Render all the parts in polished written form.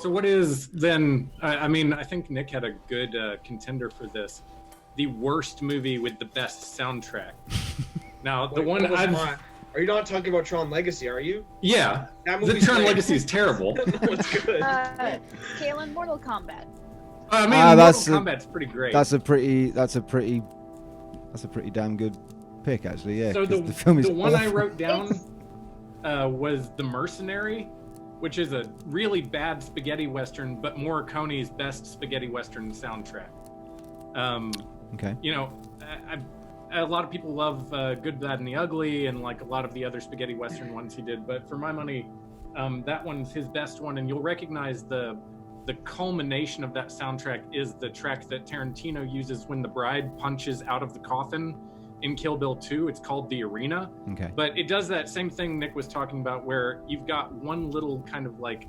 So what is then? I mean, I think Nick had a good contender for this. The worst movie with the best soundtrack. Now, the one Are you not talking about Tron Legacy? Are you? Yeah, the Tron Legacy is terrible. No, it's good. Kalan, Mortal Kombat. I mean, Mortal Kombat's pretty great. That's a pretty damn good pick, actually. Yeah. So the film is the one awful. I wrote down was The Mercenary, which is a really bad spaghetti western, but Morricone's best spaghetti western soundtrack. Okay. You know, a lot of people love Good, Bad, and the Ugly, and like a lot of the other spaghetti western ones he did. But for my money, that one's his best one, and you'll recognize the culmination of that soundtrack is the track that Tarantino uses when the bride punches out of the coffin in Kill Bill 2. It's called The Arena. Okay. But it does that same thing Nick was talking about, where you've got one little kind of like,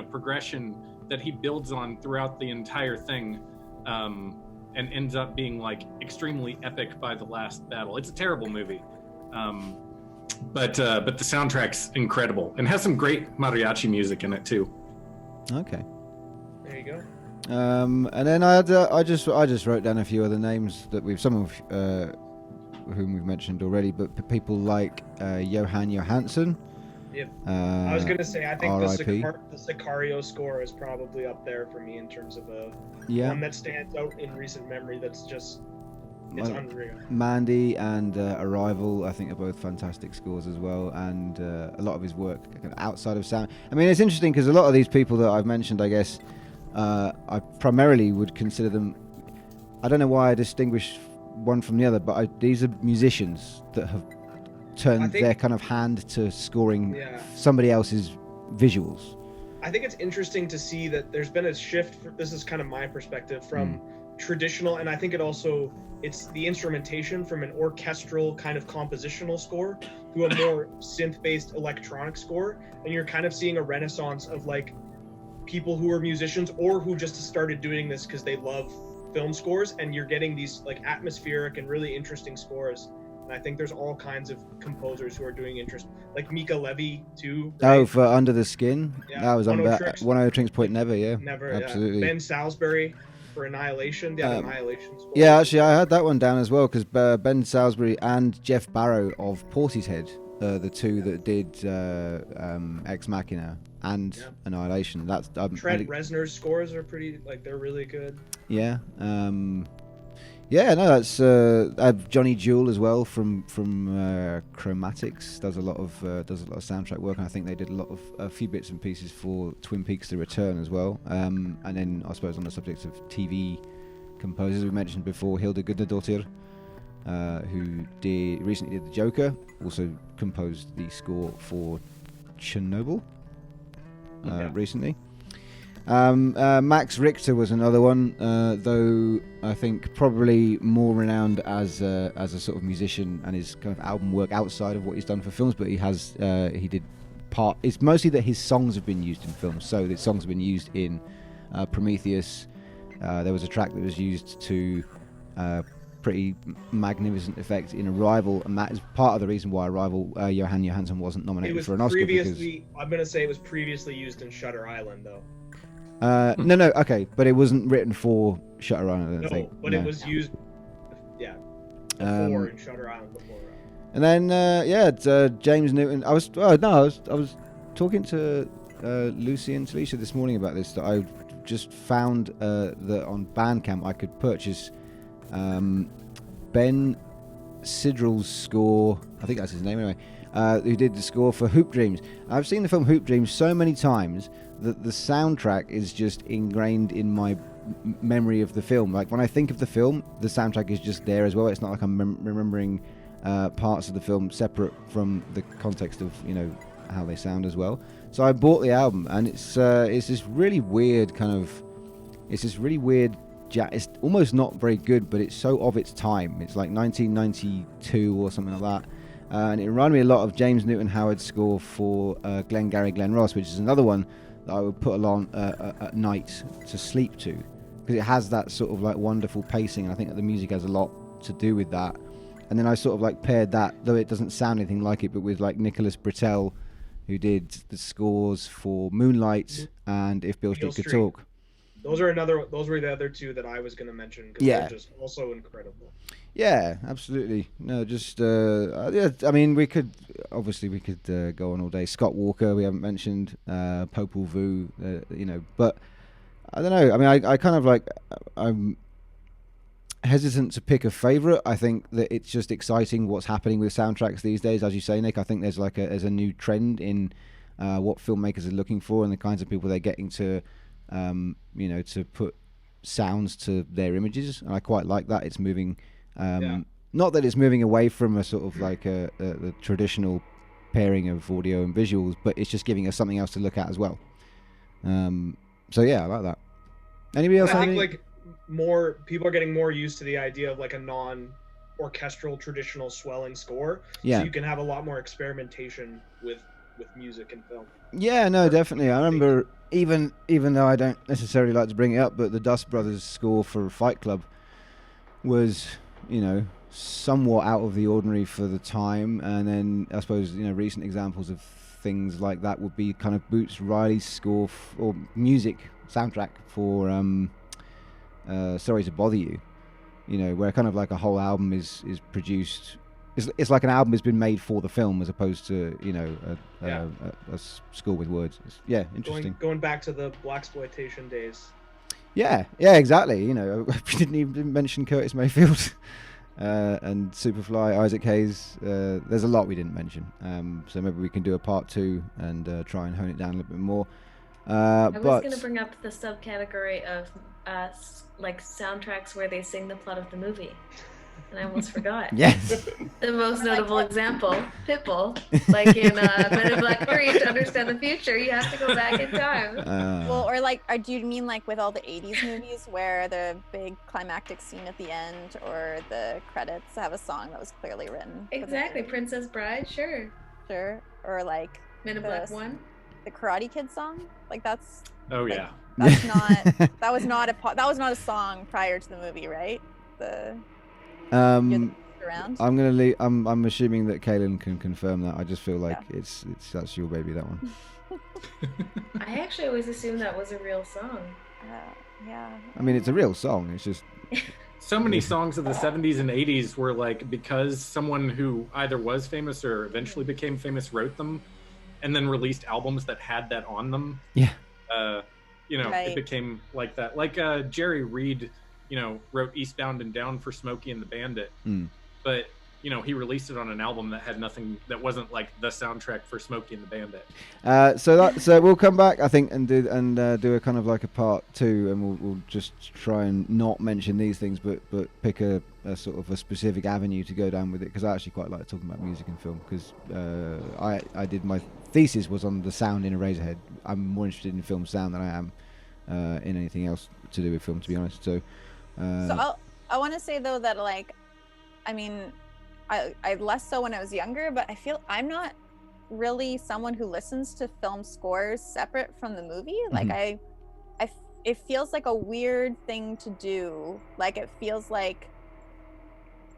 progression that he builds on throughout the entire thing, and ends up being like extremely epic by the last battle. It's a terrible movie. But the soundtrack's incredible and has some great mariachi music in it too. Okay. There you go. And then I just wrote down a few other names that some of whom we've mentioned already, but people like Johan Johansson. Yep. I was gonna say, I think the Sicario score is probably up there for me in terms of one that stands out in recent memory. That's just unreal. Mandy and Arrival, I think, are both fantastic scores as well, and a lot of his work outside of sound. I mean, it's interesting because a lot of these people that I've mentioned, I guess, I primarily would consider them. I don't know why I distinguish one from the other, but these are musicians that have turned their kind of hand to scoring somebody else's visuals. I think it's interesting to see that there's been a shift. This is kind of my perspective from traditional, and I think it's the instrumentation from an orchestral kind of compositional score to a more synth-based electronic score, and you're kind of seeing a renaissance of like people who are musicians or who just started doing this because they love film scores, and you're getting these like atmospheric and really interesting scores. And I think there's all kinds of composers who are doing like Mika Levy too. Right? Oh, for Under the Skin? Yeah. That was One O Tricks Point Never, yeah. Never, absolutely. Ben Salisbury for Annihilation, the Annihilation score. Yeah, actually, I had that one down as well, because Ben Salisbury and Jeff Barrow of Portishead, the two that did Ex Machina and Annihilation. That's Trent Reznor's scores are pretty, like, they're really good. Yeah. That's Johnny Jewell as well from Chromatics does a lot of soundtrack work, and I think they did a few bits and pieces for Twin Peaks: The Return as well. And then I suppose on the subject of TV composers, we mentioned before Hilda Gudnadottir, who recently did The Joker, also composed the score for Chernobyl recently. Max Richter was another one, though I think probably more renowned as a sort of musician and his kind of album work outside of what he's done for films. But it's mostly that his songs have been used in films. So the songs have been used in Prometheus. There was a track that was used to pretty magnificent effect in Arrival, and that is part of the reason why Arrival, Johan Johansson wasn't nominated for an Oscar. I'm going to say it was previously used in Shutter Island, though. No, okay, but it wasn't written for Shutter Island, I don't think. But it was used, before in Shutter Island before. And then, James Newton. I was talking to Lucy and Talicia this morning about this, that I just found that on Bandcamp I could purchase Ben Sidrell's score, I think that's his name anyway, who did the score for Hoop Dreams. I've seen the film Hoop Dreams so many times that the soundtrack is just ingrained in my memory of the film. Like when I think of the film, the soundtrack is just there as well. It's not like I'm remembering parts of the film separate from the context of, how they sound as well. So I bought the album, and it's this really weird it's almost not very good, but it's so of its time. It's like 1992 or something like that. And it reminded me a lot of James Newton Howard's score for Glengarry Glen Ross, which is another one that I would put along at night to sleep to, because it has that sort of like wonderful pacing, and I think that the music has a lot to do with that. And then I sort of like paired that, though it doesn't sound anything like it, but with like Nicholas Britell who did the scores for Moonlight and If Beale Street Could Talk. Those were the other two that I was going to mention because they're just also incredible. Yeah, absolutely. No, just yeah. I mean, we could go on all day. Scott Walker, we haven't mentioned. Popol Vuh, but I don't know. I mean, I kind of like. I'm hesitant to pick a favorite. I think that it's just exciting what's happening with soundtracks these days, as you say, Nick. I think there's there's a new trend in what filmmakers are looking for and the kinds of people they're getting to. To put sounds to their images, and I quite like that. It's moving, not that it's moving away from a sort of like a traditional pairing of audio and visuals, but it's just giving us something else to look at as well. So yeah, I like that. Anybody else? I think like more people are getting more used to the idea of like a non-orchestral traditional swelling score. Yeah. So you can have a lot more experimentation with music and film. Yeah, no, definitely. I remember even though I don't necessarily like to bring it up, but the Dust Brothers score for Fight Club was, somewhat out of the ordinary for the time. And then I suppose, recent examples of things like that would be kind of Boots Riley's score or music soundtrack for Sorry to Bother You, where kind of like a whole album is produced. It's like an album has been made for the film as opposed to a score with words. Interesting. Going back to the blaxploitation days. Yeah, exactly. We didn't even mention Curtis Mayfield and Superfly, Isaac Hayes. There's a lot we didn't mention. So maybe we can do a part 2 and try and hone it down a little bit more. I was going to bring up the subcategory of like soundtracks where they sing the plot of the movie. And I almost forgot. Yes. The most notable example, Pitbull. Like in Men in Black 3, to understand the future, you have to go back in time. Do you mean like with all the 80s movies where the big climactic scene at the end or the credits have a song that was clearly written? Exactly. Princess Bride, sure. Sure. Or like Men in Black 1. The Karate Kid song? Like that's... Oh, like, yeah. That's not... that was not a song prior to the movie, right? I'm gonna leave. I'm assuming that Kalan can confirm that. I just feel like it's that's your baby, that one. I actually always assumed that was a real song. Yeah. I mean, it's a real song. It's just so many songs of the 70s and 80s were like because someone who either was famous or eventually became famous wrote them, and then released albums that had that on them. Yeah. Right. It became like that. Like Jerry Reed. Wrote Eastbound and Down for Smokey and the Bandit, but he released it on an album that had nothing, that wasn't like the soundtrack for Smokey and the Bandit. So we'll come back, I think, and do a kind of like a part 2, and we'll just try and not mention these things, but pick a sort of a specific avenue to go down with it, because I actually quite like talking about music and film, because I did my thesis was on the sound in Eraserhead. I'm more interested in film sound than I am in anything else to do with film, to be honest. So I want to say though that I less so when I was younger, but I feel I'm not really someone who listens to film scores separate from the movie. Like it feels like a weird thing to do. Like it feels like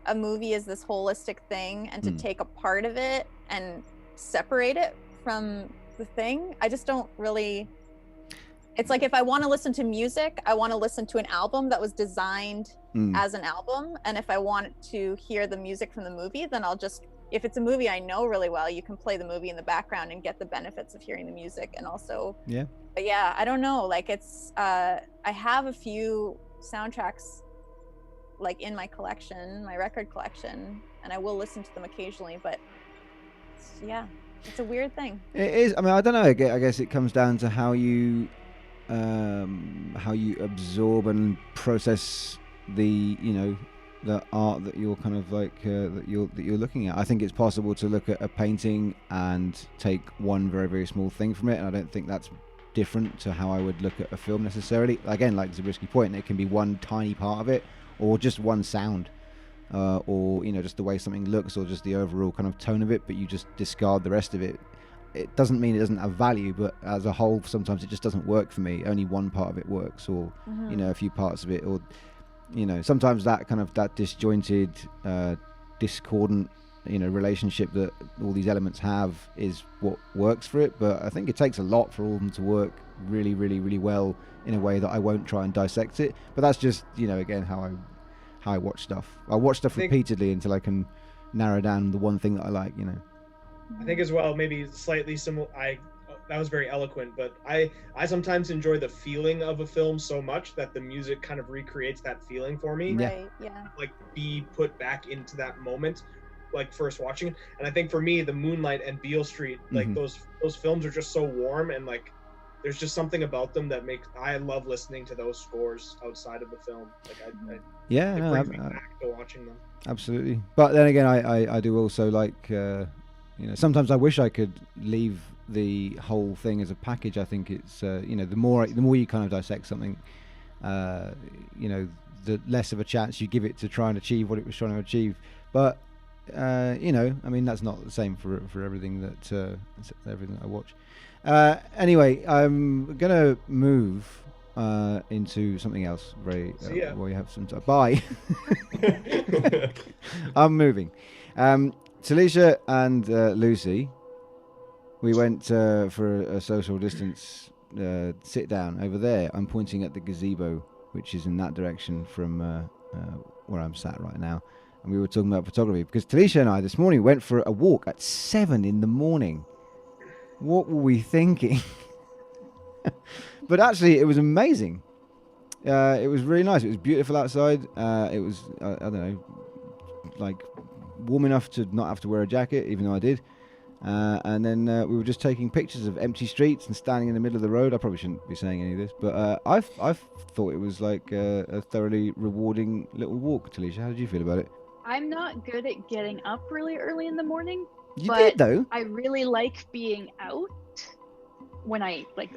a movie is this holistic thing, and to take a part of it and separate it from the thing, I just don't really. It's like if I want to listen to music, I want to listen to an album that was designed as an album. And if I want to hear the music from the movie, then if it's a movie I know really well, you can play the movie in the background and get the benefits of hearing the music. And also, but yeah, I don't know. Like I have a few soundtracks like in my record collection, and I will listen to them occasionally, but it's a weird thing. It is. I mean, I don't know. I guess it comes down to how you absorb and process the art that you're kind of like that you're looking at. I think it's possible to look at a painting and take one very, very small thing from it, and I don't think that's different to how I would look at a film necessarily. Again, like Zabriskie point, it can be one tiny part of it, or just one sound, or just the way something looks, or just the overall kind of tone of it, but you just discard the rest of it. It doesn't mean it doesn't have value, but as a whole, sometimes it just doesn't work for me. Only one part of it works, or a few parts of it, or sometimes that kind of that disjointed, discordant relationship that all these elements have is what works for it. But I think it takes a lot for all of them to work really, really, really well in a way that I won't try and dissect it. But that's just, again, how I watch stuff. I watch stuff repeatedly until I can narrow down the one thing that I like. I think as well, maybe slightly similar. That was very eloquent, but I sometimes enjoy the feeling of a film so much that the music kind of recreates that feeling for me. Right, yeah. Like be put back into that moment, like first watching it. And I think for me, the Moonlight and Beale Street, like those films are just so warm, and like there's just something about them that I love listening to those scores outside of the film. Like it brings me back to watching them. Absolutely. But then again, I do also like, sometimes I wish I could leave the whole thing as a package. I think it's, the more you kind of dissect something, the less of a chance you give it to try and achieve what it was trying to achieve. But, that's not the same for everything that everything I watch. Anyway, I'm gonna move into something else. While you have some time. Bye. I'm moving. Talicia and Lucy, we went for a social distance sit down over there. I'm pointing at the gazebo, which is in that direction from where I'm sat right now. And we were talking about photography because Talicia and I this morning went for a walk at 7 a.m. What were we thinking? But actually, it was amazing. It was really nice. It was beautiful outside. It was, I don't know, like warm enough to not have to wear a jacket, even though I did. And then we were just taking pictures of empty streets and standing in the middle of the road. I probably shouldn't be saying any of this, but I've thought it was like a thoroughly rewarding little walk. Talicia, how did you feel about it? I'm not good at getting up really early in the morning. You did, though. I really like being out when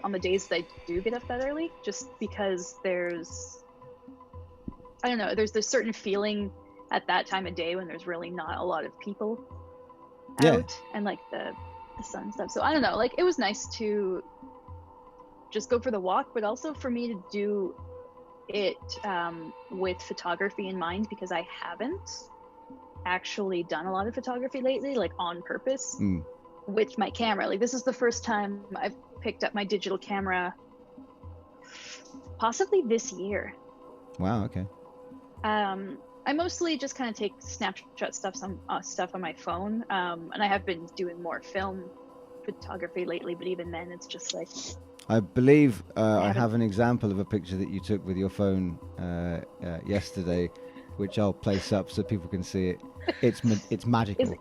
on the days that I do get up that early, just because there's this certain feeling at that time of day when there's really not a lot of people out and like the sun and stuff. So I don't know, like it was nice to just go for the walk, but also for me to do it with photography in mind, because I haven't actually done a lot of photography lately, like on purpose with my camera. Like this is the first time I've picked up my digital camera possibly this year. Wow, okay. I mostly just kind of take snapshot stuff on my phone, and I have been doing more film photography lately, but even then it's just like I believe I have an example of a picture that you took with your phone yesterday, which I'll place up so people can see it. It's magical.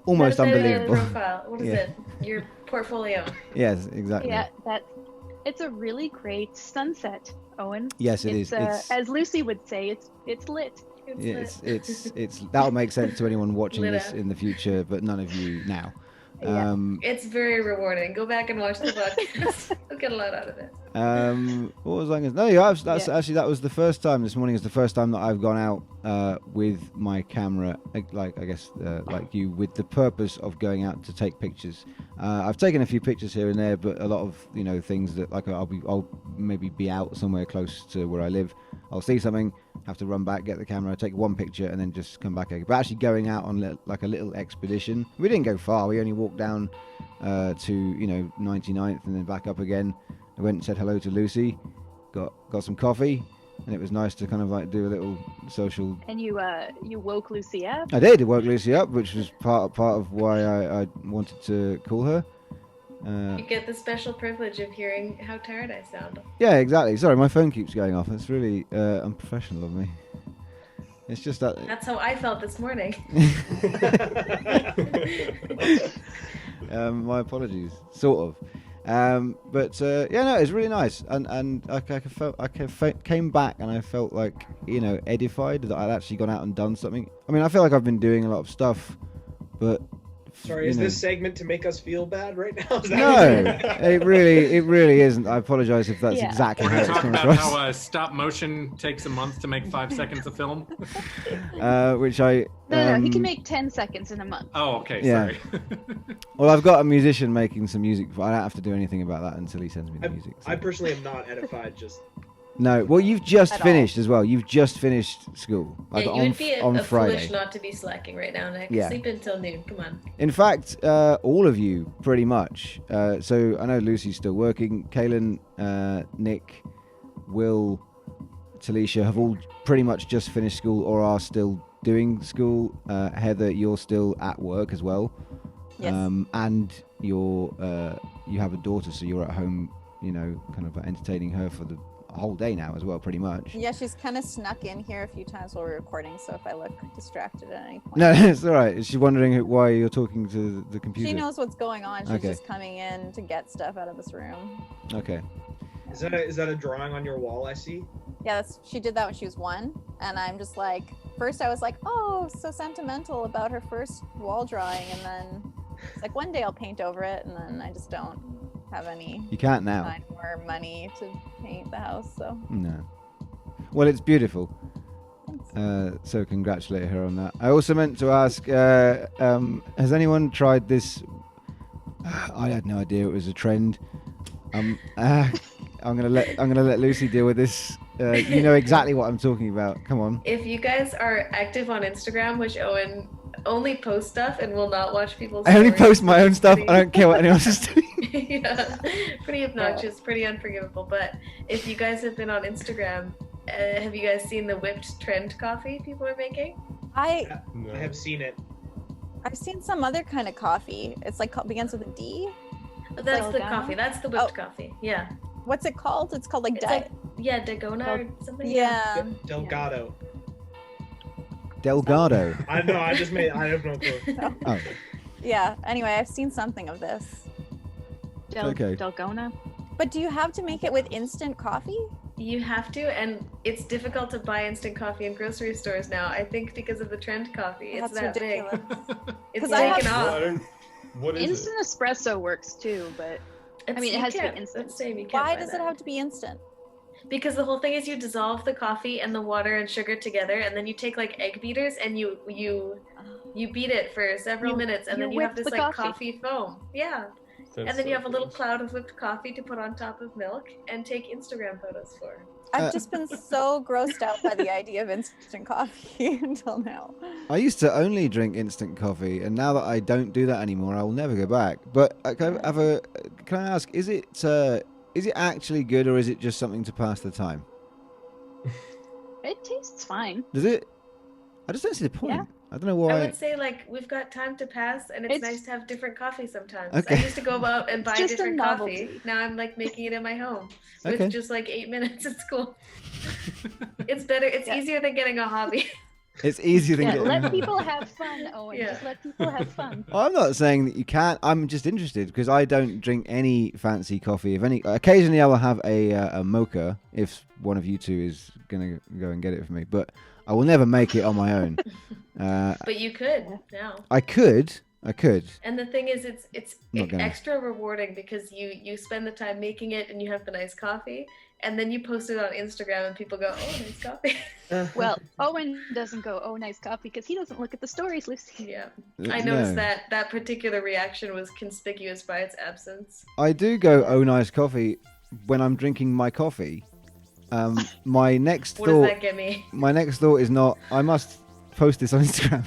Almost unbelievable. Profile. What is it? Your portfolio. Yes, exactly. Yeah, it's a really great sunset, Owen. Yes, it is. It's, as Lucy would say, it's lit. It's that'll make sense to anyone watching this in the future, but none of you now. It's very rewarding. Go back and watch the podcast. You'll get a lot out of it. What was I going to say? Actually, that was the first time this morning. Is the first time that I've gone out with my camera, like you, with the purpose of going out to take pictures. I've taken a few pictures here and there, but a lot of things that like I'll maybe be out somewhere close to where I live. I'll see something, have to run back, get the camera, take one picture, and then just come back. But actually going out on like a little expedition. We didn't go far. We only walked down to 99th and then back up again. I went and said hello to Lucy, got some coffee, and it was nice to kind of like do a little social. And you woke Lucy up? I did. I woke Lucy up, which was part of why I wanted to call her. You get the special privilege of hearing how tired I sound. Yeah, exactly. Sorry, my phone keeps going off. It's really unprofessional of me. It's just that. That's how I felt this morning. My apologies. Sort of. But it's really nice, and I came back and I felt like edified that I'd actually gone out and done something. I mean, I feel like I've been doing a lot of stuff, but sorry, is this segment to make us feel bad right now? No, it really isn't. I apologize if that's exactly how it's coming across. How stop motion takes a month to make 5 seconds of film. Which I no, he can make 10 seconds in a month. Oh, okay, sorry. Well, I've got a musician making some music, but I don't have to do anything about that until he sends me the music. So. I personally am not edified. Just No, well, you've just At finished as well. You've just finished school. Like Yeah, you would be on Friday. foolish not to be slacking right now, Nick. Yeah. Sleep until noon. Come on. In fact, all of you, pretty much. So I know Lucy's still working. Kalan, Nick, Will, Talicia have all pretty much just finished school or are still doing school. Heather, you're still at work as well. Yes. And you have a daughter, so you're at home, kind of entertaining her for the whole day now as well, pretty much. Yeah, she's kind of snuck in here a few times while we're recording, so if I look distracted at any point. No, it's all right. She's wondering why you're talking to the computer. She knows what's going on. She's Okay. just coming in to get stuff out of this room. Okay. Is that a drawing on your wall? I see. Yeah, she did that when she was 1, and I'm just like, first I was like, oh, so sentimental about her first wall drawing, and then it's like one day I'll paint over it, and then I just don't have any You can't now. time or money to paint the house, so. No. Well, it's beautiful. Thanks. So congratulate her on that. I also meant to ask, has anyone tried this? I had no idea it was a trend. I'm gonna let Lucy deal with this. You know exactly what I'm talking about. Come on. If you guys are active on Instagram, which Owen only posts stuff and will not watch people's I only stories, post my own stuff. I don't care what anyone else is doing. Yeah, pretty obnoxious, pretty unforgivable. But if you guys have been on Instagram, have you guys seen the whipped trend coffee people are making? I have seen it. I've seen some other kind of coffee. It's like begins with a D. That's the dalghona? coffee. That's the whipped coffee. Yeah. What's it called? It's called like It's like, yeah, dalghona or something. Yeah. Delgado. Delgado. I know. I have no clue. Oh. Yeah. Anyway, I've seen something of this. Okay. Dalghona. But do you have to make it with instant coffee? You have to, and it's difficult to buy instant coffee in grocery stores now. I think because of the trend coffee. It's That's that ridiculous. big. It's 'Cause I taken have- off. What is Instant espresso works too, but I mean, it has to be instant. Let's say we can't Why buy does that. it have to be instant? Because the whole thing is you dissolve the coffee and the water and sugar together, and then you take like egg beaters and you beat it for several minutes, and you then you have whip this the like coffee. coffee foam. Yeah. That's And then you so have a little gross. cloud of whipped coffee to put on top of milk and take Instagram photos for. I've just been so grossed out by the idea of instant coffee until now. I used to only drink instant coffee, and now that I don't do that anymore, I will never go back. But can I ask, is it actually good, or is it just something to pass the time? It tastes fine. Does it? I just don't see the point. Yeah. I don't know why. I would say like we've got time to pass, and it's nice to have different coffee sometimes. Okay. I used to go out and buy just a different novelty. coffee. Now I'm like making it in my home with Okay. just like 8 minutes at school. It's better. It's Yeah. easier than getting a hobby. It's easier than Yeah, getting. let people have fun, Owen. Yeah. Just let people have fun. I'm not saying that you can't. I'm just interested because I don't drink any fancy coffee. If any, occasionally I will have a mocha if one of you two is gonna go and get it for me. But I will never make it on my own. But you could now. I could. And the thing is, it's Not gonna. extra rewarding because you spend the time making it and you have the nice coffee, and then you post it on Instagram and people go, "Oh, nice coffee." Well, Owen doesn't go, "Oh, nice coffee," because he doesn't look at the stories, Lucy. Yeah, I noticed that particular reaction was conspicuous by its absence. I do go, "Oh, nice coffee," when I'm drinking my coffee. My next What does thought. that get me? My next thought is not. I must post this on Instagram.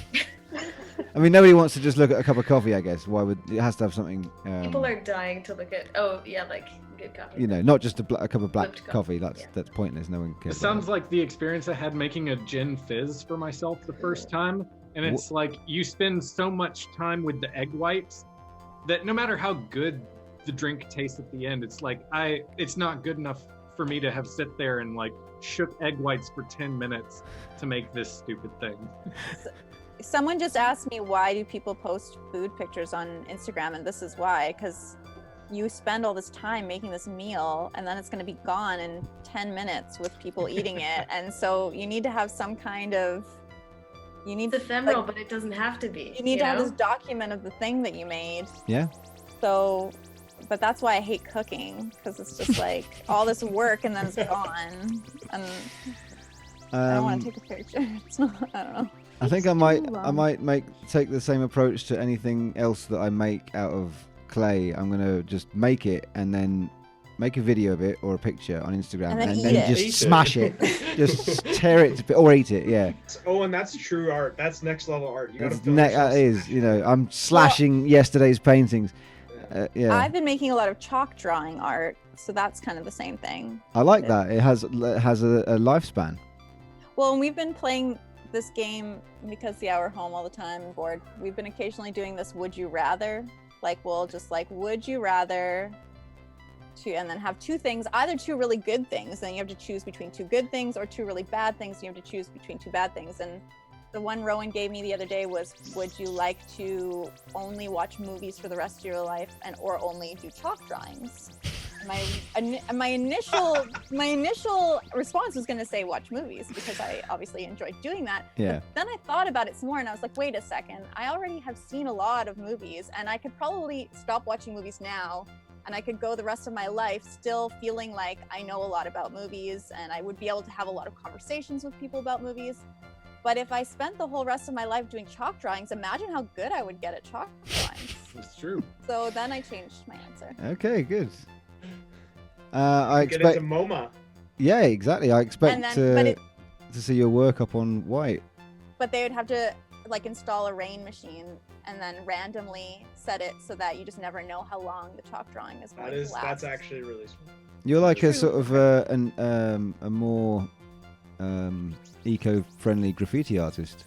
I mean, nobody wants to just look at a cup of coffee. I guess why would it has to have something? People are dying to look at. Oh yeah, like good coffee. You know, not just a cup of black Whipped coffee. coffee, That's pointless. No one It cares. sounds like the experience I had making a gin fizz for myself the first time. And it's like you spend so much time with the egg whites that no matter how good the drink tastes at the end, it's like it's not good enough for me to have sit there and like shook egg whites for 10 minutes to make this stupid thing. Someone just asked me, why do people post food pictures on Instagram? And this is why, because you spend all this time making this meal and then it's going to be gone in 10 minutes with people eating it. And so you need to have some kind of, It's ephemeral, but it doesn't have to be. You need to have this document of the thing that you made. Yeah. So, but that's why I hate cooking, because it's just like all this work and then it's gone. And I don't want to take a picture. It's not, I don't know. I think I might take the same approach to anything else that I make out of clay. I'm gonna just make it and then make a video of it or a picture on Instagram, And then and eat then it. just Eat it. smash it, just tear it or eat it. Yeah, Oh, and that's true art. That's next level art. You gotta That's film that yourself is. smash You it. know, I'm slashing yesterday's paintings. Yeah, I've been making a lot of chalk drawing art, so that's kind of the same thing. I like that. It has a lifespan. Well, and we've been playing this game because we're home all the time and bored. We've been occasionally doing this would you rather. Like we'll just like would you rather and then have two things, either two really good things, then you have to choose between two good things, or two really bad things, and you have to choose between two bad things. And the one Rowan gave me the other day was, would you like to only watch movies for the rest of your life or only do chalk drawings? My initial response was going to say watch movies, because I obviously enjoyed doing that. Yeah. But then I thought about it some more and I was like, wait a second, I already have seen a lot of movies, and I could probably stop watching movies now and I could go the rest of my life still feeling like I know a lot about movies, and I would be able to have a lot of conversations with people about movies. But if I spent the whole rest of my life doing chalk drawings, imagine how good I would get at chalk drawings. It's true. So then I changed my answer. Okay, good. I Get expect. into MoMA. Yeah, exactly. I expect but to see your work up on white. But they would have to like install a rain machine and then randomly set it so that you just never know how long the chalk drawing is going to last. That's actually really smart. You're like a True. sort of a more eco-friendly graffiti artist.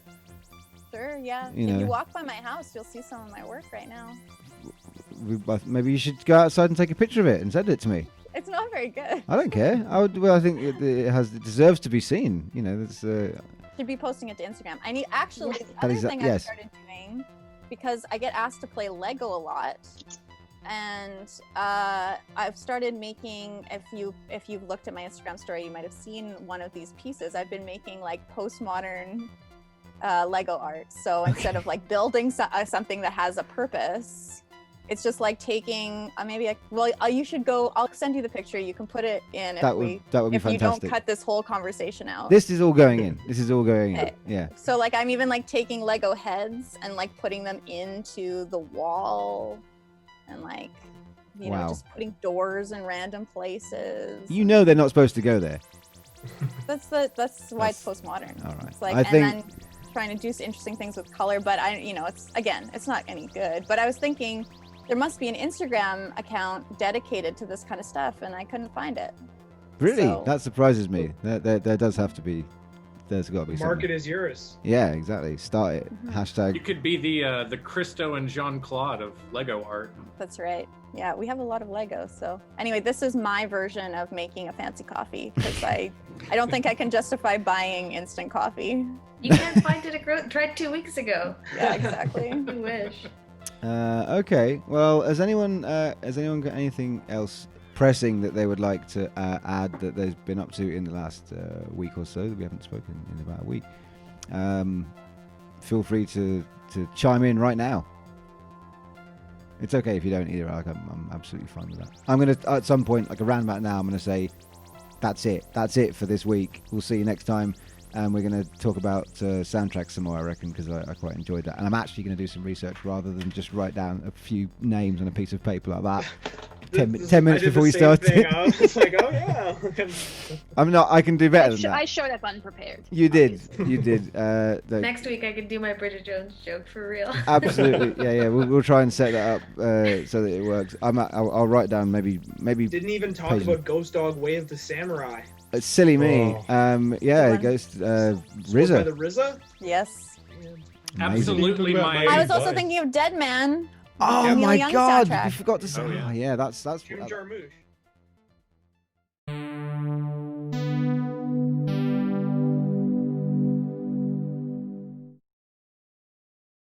Sure, yeah. You If know. you walk by my house, you'll see some of my work right now. Maybe you should go outside and take a picture of it and send it to me. It's not very good. I don't care. I think it deserves to be seen. You know, that's. Should be posting it to Instagram. I need actually the That other is- thing I've yes. started doing, because I get asked to play Lego a lot, and I've started making. If you've looked at my Instagram story, you might have seen one of these pieces. I've been making like postmodern Lego art. So instead of like building something that has a purpose, it's just like taking you should go. I'll send you the picture. You can put it in That would be if you don't fantastic. cut this whole conversation out. This is all going in. This is all going in. Okay. Yeah. So like I'm even like taking Lego heads and like putting them into the wall, and like you Wow. know, just putting doors in random places. You know they're not supposed to go there. That's why it's postmodern. All right. It's like I think. and then trying to do interesting things with color, but it's not any good. But I was thinking there must be an Instagram account dedicated to this kind of stuff, and I couldn't find it. Really, So- that surprises me. There does have to be. There's got to be The market something. is yours. Yeah, exactly. Start it. Mhm. Hashtag. You could be the Christo and Jean Claude of Lego art. That's right. Yeah, we have a lot of Legos. So anyway, this is my version of making a fancy coffee, because I don't think I can justify buying instant coffee. You can't find it. Tried 2 weeks ago. Yeah, exactly. You wish. Okay. Well, has anyone got anything else pressing that they would like to add that they've been up to in the last week or so that we haven't spoken in about a week? Feel free to chime in right now. It's okay if you don't either. I'm absolutely fine with that. I'm gonna at some point, like around about now, I'm gonna say, that's it. That's it for this week. We'll see you next time. And we're going to talk about soundtracks some more, I reckon, because I quite enjoyed that. And I'm actually going to do some research rather than just write down a few names on a piece of paper like that. 10 minutes I did before the we same started. thing. I was just like, oh yeah. I'm not. I can do better than I that. showed up unprepared. You did. obviously. You did. Next week I could do my Bridget Jones joke for real. Absolutely. Yeah. We'll try and set that up so that it works. I'll write down maybe. Didn't even talk Paisley. about Ghost Dog Way of the Samurai. It's silly me. Oh. Yeah. Good It goes Scored by RZA. the RZA? Yes. Amazing. Absolutely, my. I was also thinking of Dead Man. Oh Neil my Young God! soundtrack. You forgot to say. Oh, yeah. Oh, yeah. That's Jim Jarmusch.